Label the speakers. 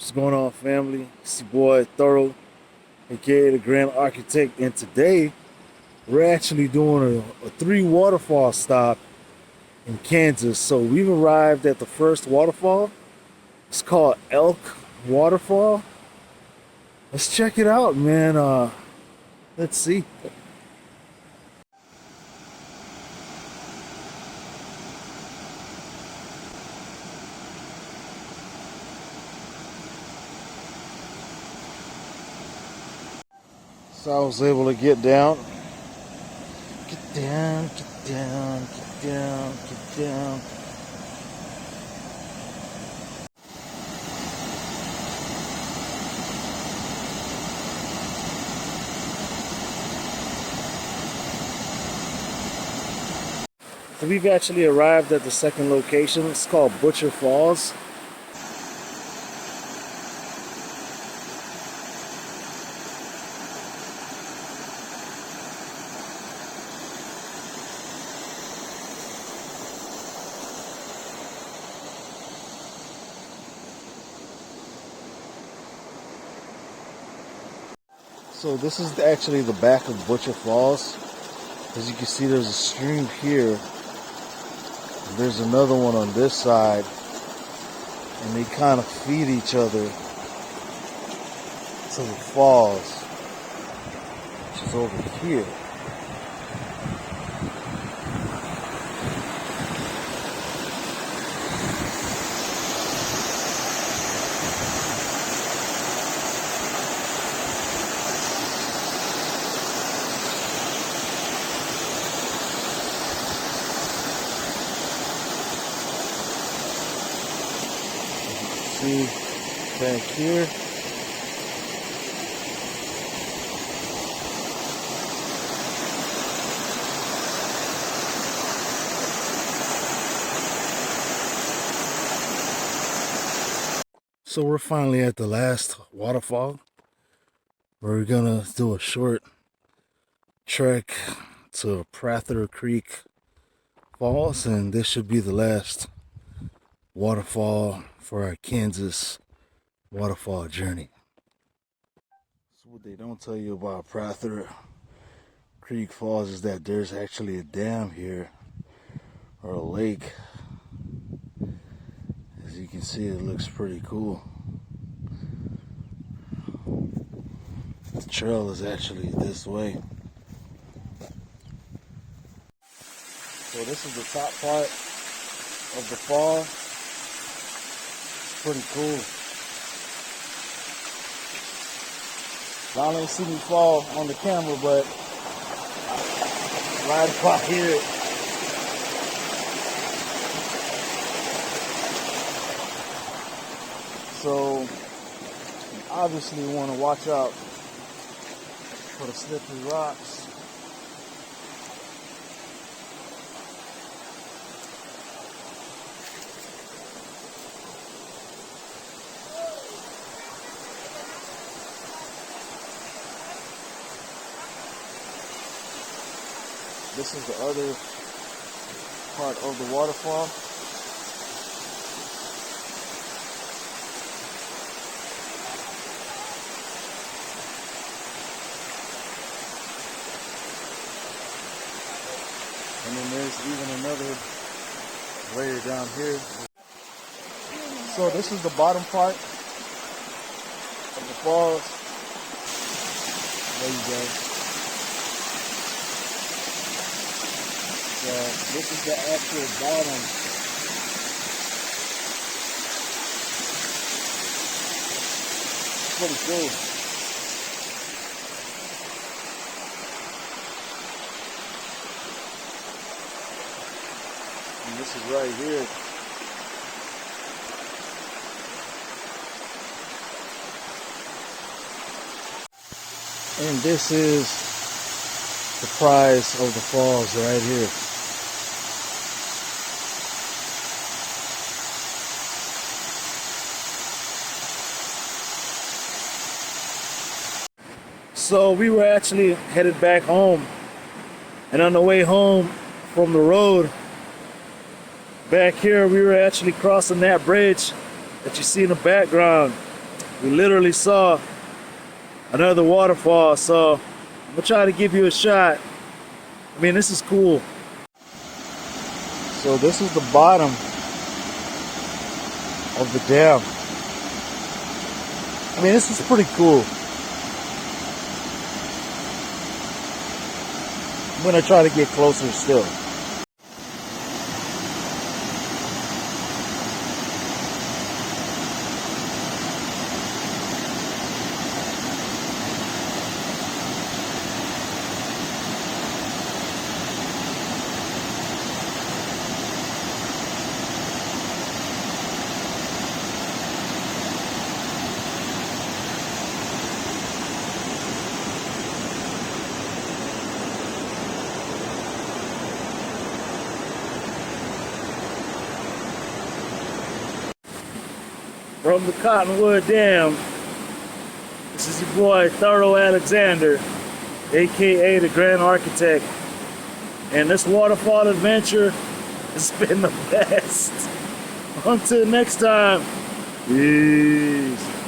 Speaker 1: What's going on, family? It's your boy Thurro, aka the Grand Architect, and today we're actually doing a 3 waterfall stop in Kansas. So we've arrived at the first waterfall. It's called Elk Waterfall. Let's check it out, man. Let's see. So I was able to get down. Get down, get down, get down, get down. So we've actually arrived at the second location. It's called Butcher Falls. So this is actually the back of Butcher Falls. As you can see, there's a stream here. There's another one on this side. And they kind of feed each other to the falls, which is over here. See back here. So we're finally at the last waterfall. We're gonna do a short trek to Prather Creek Falls, and this should be the last waterfall for our Kansas waterfall journey. So what they don't tell you about Prather Creek Falls is that there's actually a dam here, or a lake. As you can see, it looks pretty cool. The trail is actually this way. So this is the top part of the fall. Pretty cool. Y'all ain't see me fall on the camera, but right about here. So obviously you want to watch out for the slippery rocks. This is the other part of the waterfall. And then there's even another layer down here. So this is the bottom part of the falls. There you go. This is the actual bottom. It's pretty cool. And this is right here. And this is the prize of the falls right here. So we were actually headed back home, and on the way home from the road back here, we were actually crossing that bridge that you see in the background We literally saw another waterfall, so I'm gonna try to give you a shot. I mean, this is cool. So this is the bottom of the dam. I mean, this is pretty cool. I'm gonna try to get closer still. From the Cottonwood Dam, this is your boy Thurro Alexander, aka the Grand Architect, and this waterfall adventure has been the best. Until next time, peace.